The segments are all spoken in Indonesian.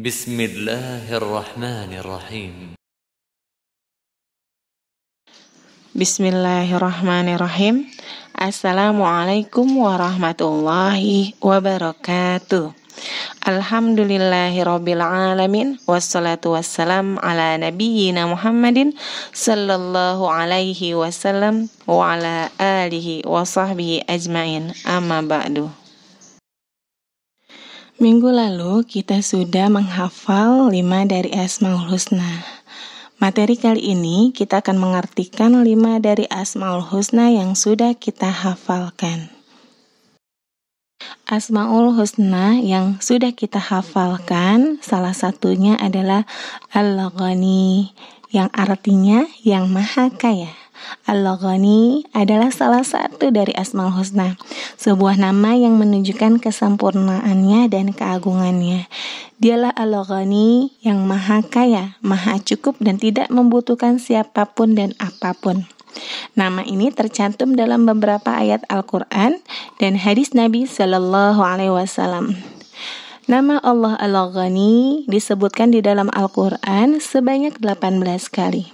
Bismillahirrahmanirrahim. Bismillahirrahmanirrahim. Assalamualaikum warahmatullahi wabarakatuh. Alhamdulillahirabbil alamin, wassalatu wassalam ala nabiyyina Muhammadin sallallahu alaihi wasallam wa ala alihi wa sahbihi ajmain. Amma ba'du. Minggu lalu kita sudah menghafal 5 dari Asmaul Husna. Materi kali ini kita akan mengartikan 5 dari Asmaul Husna yang sudah kita hafalkan. Asmaul Husna yang sudah kita hafalkan, salah satunya adalah Al-Ghani, yang artinya yang maha kaya. Al-Ghani adalah salah satu dari Asmaul Husna, sebuah nama yang menunjukkan kesempurnaannya dan keagungannya. Dialah Al-Ghani yang maha kaya, maha cukup dan tidak membutuhkan siapapun dan apapun. Nama ini tercantum dalam beberapa ayat Al-Quran dan hadis Nabi Sallallahu Alaihi Wasallam. Nama Allah Al-Ghani disebutkan di dalam Al-Quran sebanyak 18 kali.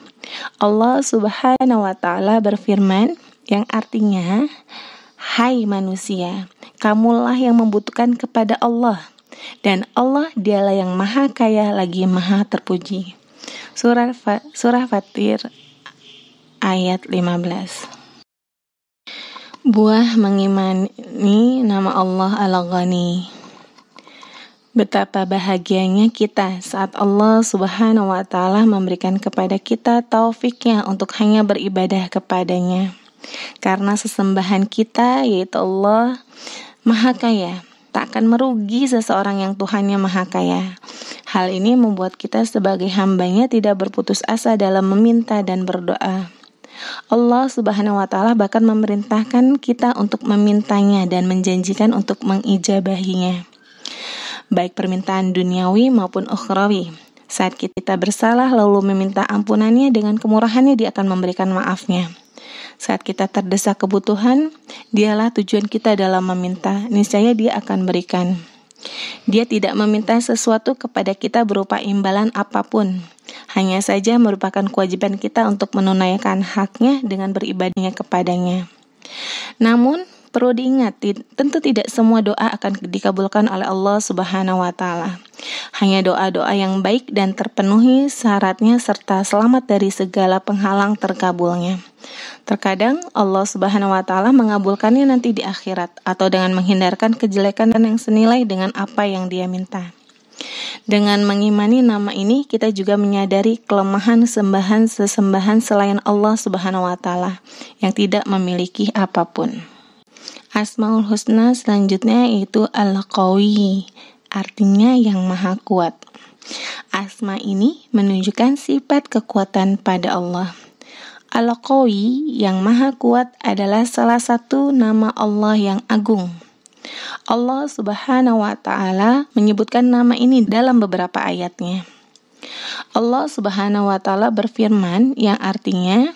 Allah Subhanahu wa Ta'ala berfirman, yang artinya, hai manusia, kamulah yang membutuhkan kepada Allah, dan Allah dialah yang maha kaya lagi maha terpuji. Surah Fatir ayat 15. Buah mengimani nama Allah Al-Ghani. Betapa bahagianya kita saat Allah Subhanahu wa Ta'ala memberikan kepada kita taufiknya untuk hanya beribadah kepadanya. Karena sesembahan kita, yaitu Allah, maha kaya, tak akan merugi seseorang yang Tuhannya maha kaya. Hal ini membuat kita sebagai hambanya tidak berputus asa dalam meminta dan berdoa. Allah Subhanahu wa Ta'ala bahkan memerintahkan kita untuk memintanya dan menjanjikan untuk mengijabahinya, baik permintaan duniawi maupun ukhrawi. Saat kita bersalah lalu meminta ampunannya, dengan kemurahannya Dia akan memberikan maafnya. Saat kita terdesak kebutuhan, Dialah tujuan kita dalam meminta, niscaya Dia akan berikan. Dia tidak meminta sesuatu kepada kita berupa imbalan apapun. Hanya saja merupakan kewajiban kita untuk menunaikan haknya dengan beribadahnya kepadanya. Namun, perlu diingat, tentu tidak semua doa akan dikabulkan oleh Allah Subhanahu wa Ta'ala. Hanya doa-doa yang baik dan terpenuhi syaratnya serta selamat dari segala penghalang terkabulnya. Terkadang Allah Subhanahu wa Ta'ala mengabulkannya nanti di akhirat, atau dengan menghindarkan kejelekan yang senilai dengan apa yang Dia minta. Dengan mengimani nama ini, kita juga menyadari kelemahan sesembahan selain Allah Subhanahu wa Ta'ala yang tidak memiliki apapun. Asmaul Husna selanjutnya yaitu Al-Qawi, artinya yang maha kuat. Asma ini menunjukkan sifat kekuatan pada Allah. Al-Qawi yang maha kuat adalah salah satu nama Allah yang agung. Allah Subhanahu wa Ta'ala menyebutkan nama ini dalam beberapa ayatnya. Allah Subhanahu wa Ta'ala berfirman, yang artinya,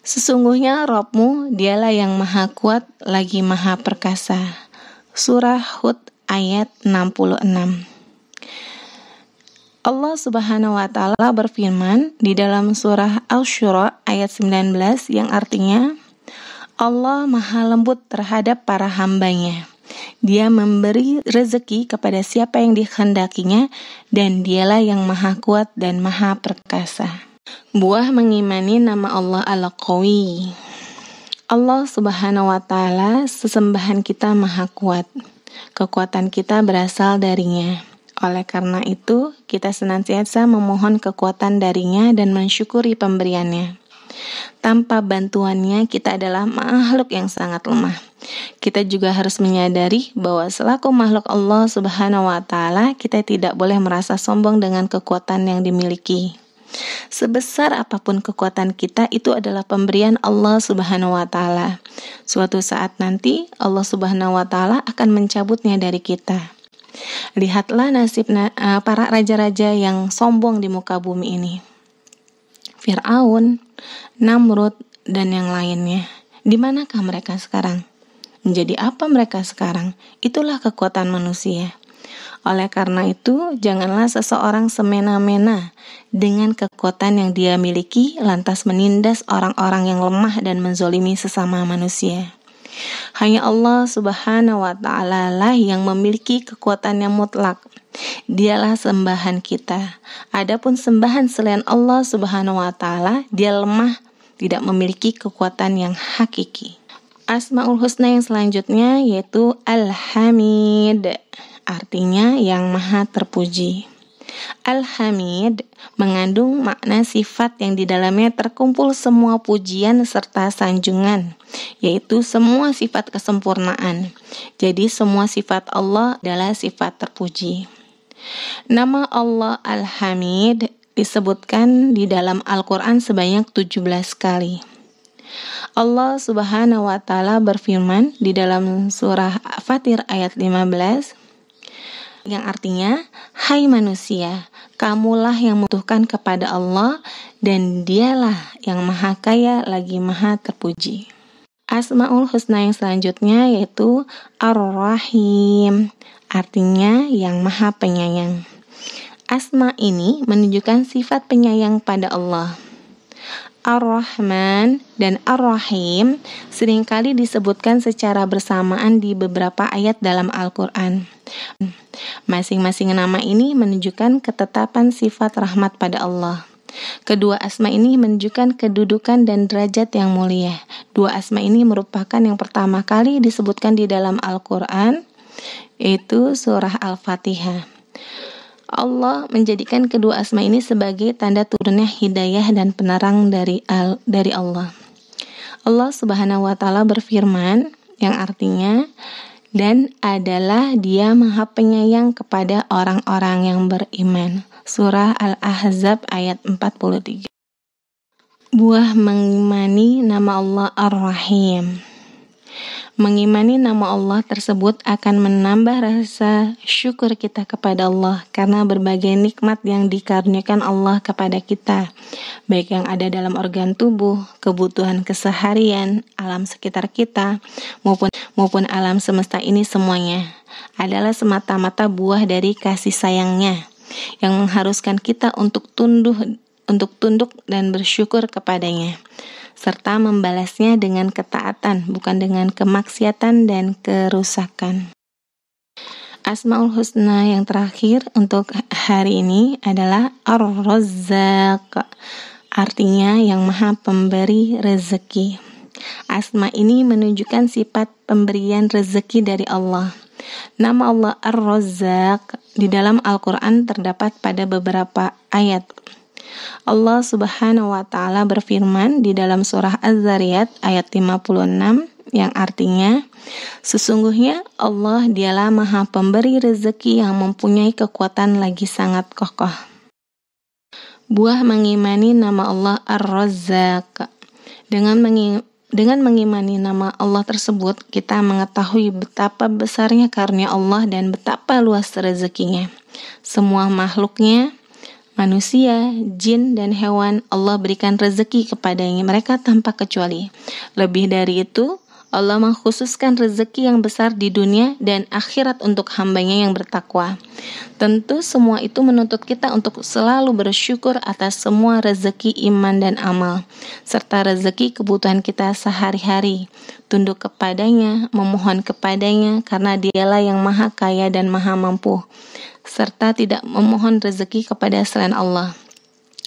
sesungguhnya Rabb-Mu dialah yang maha kuat lagi maha perkasa. Surah Hud ayat 66. Allah Subhanahu wa Ta'ala berfirman di dalam surah Asy-Syura ayat 19, yang artinya, Allah maha lembut terhadap para hambanya. Dia memberi rezeki kepada siapa yang dikehendakinya, dan Dialah yang maha kuat dan maha perkasa. Buah mengimani nama Allah Al-Qawi. Allah Subhanahu wa Ta'ala, sesembahan kita maha kuat. Kekuatan kita berasal darinya. Oleh karena itu, kita senantiasa memohon kekuatan darinya dan mensyukuri pemberiannya. Tanpa bantuannya, kita adalah makhluk yang sangat lemah. Kita juga harus menyadari bahwa selaku makhluk Allah Subhanahu wa Ta'ala, kita tidak boleh merasa sombong dengan kekuatan yang dimiliki. Sebesar apapun kekuatan kita, itu adalah pemberian Allah Subhanahu wa Ta'ala. Suatu saat nanti Allah Subhanahu wa Ta'ala akan mencabutnya dari kita. Lihatlah nasib para raja-raja yang sombong di muka bumi ini. Fir'aun, Namrud, dan yang lainnya. Di manakah mereka sekarang? Menjadi apa mereka sekarang? Itulah kekuatan manusia. Oleh karena itu, janganlah seseorang semena-mena dengan kekuatan yang dia miliki, lantas menindas orang-orang yang lemah dan menzolimi sesama manusia. Hanya Allah Subhanahu wa Ta'ala lah yang memiliki kekuatan yang mutlak. Dialah sembahan kita. Adapun sembahan selain Allah Subhanahu wa Ta'ala, dia lemah, tidak memiliki kekuatan yang hakiki. Asmaul Husna yang selanjutnya yaitu Al-Hamid, artinya yang maha terpuji. Al-Hamid mengandung makna sifat yang di dalamnya terkumpul semua pujian serta sanjungan, yaitu semua sifat kesempurnaan. Jadi semua sifat Allah adalah sifat terpuji. Nama Allah Al-Hamid disebutkan di dalam Al-Quran sebanyak 17 kali. Allah Subhanahu wa Ta'ala berfirman di dalam surah Fatir ayat 15, yang artinya, hai manusia, kamulah yang membutuhkan kepada Allah dan dialah yang maha kaya lagi maha terpuji. Asmaul Husna yang selanjutnya yaitu Ar-Rahim, artinya yang maha penyayang. Asma ini menunjukkan sifat penyayang pada Allah. Ar-Rahman dan Ar-Rahim seringkali disebutkan secara bersamaan di beberapa ayat dalam Al-Quran. Masing-masing nama ini menunjukkan ketetapan sifat rahmat pada Allah. Kedua asma ini menunjukkan kedudukan dan derajat yang mulia. Dua asma ini merupakan yang pertama kali disebutkan di dalam Al-Quran, yaitu surah Al-Fatihah. Allah menjadikan kedua asma ini sebagai tanda turunnya hidayah dan penerang dari Allah. Allah Subhanahu wa Ta'ala berfirman yang artinya, dan adalah Dia Maha Penyayang kepada orang-orang yang beriman. Surah Al-Ahzab ayat 43. Buah mengimani nama Allah Ar-Rahim. Mengimani nama Allah tersebut akan menambah rasa syukur kita kepada Allah karena berbagai nikmat yang dikaruniakan Allah kepada kita, baik yang ada dalam organ tubuh, kebutuhan keseharian, alam sekitar kita, maupun alam semesta ini semuanya adalah semata-mata buah dari kasih sayangnya yang mengharuskan kita untuk tunduk dan bersyukur kepadanya, serta membalasnya dengan ketaatan, bukan dengan kemaksiatan dan kerusakan. Asmaul Husna yang terakhir untuk hari ini adalah Ar-Razzaq, artinya yang maha pemberi rezeki. Asma ini menunjukkan sifat pemberian rezeki dari Allah. Nama Allah Ar-Razzaq di dalam Al-Quran terdapat pada beberapa ayat. Allah Subhanahu wa Ta'ala berfirman di dalam surah Az-Zariyat ayat 56 yang artinya, sesungguhnya Allah dialah maha pemberi rezeki yang mempunyai kekuatan lagi sangat kokoh. Buah mengimani nama Allah Ar-Razzaq. Dengan mengimani nama Allah tersebut, kita mengetahui betapa besarnya karunia Allah dan betapa luas rezekinya. Semua makhluknya, manusia, jin, dan hewan, Allah berikan rezeki kepadanya mereka tanpa kecuali. Lebih dari itu, Allah mengkhususkan rezeki yang besar di dunia dan akhirat untuk hambanya yang bertakwa. Tentu semua itu menuntut kita untuk selalu bersyukur atas semua rezeki iman dan amal, serta rezeki kebutuhan kita sehari-hari, tunduk kepadanya, memohon kepadanya karena Dialah yang maha kaya dan maha mampu, serta tidak memohon rezeki kepada selain Allah.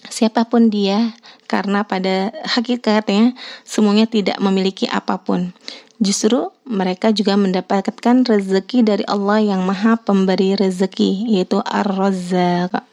Siapapun dia, karena pada hakikatnya semuanya tidak memiliki apapun. Justru mereka juga mendapatkan rezeki dari Allah yang maha pemberi rezeki, yaitu Ar-Razzaq.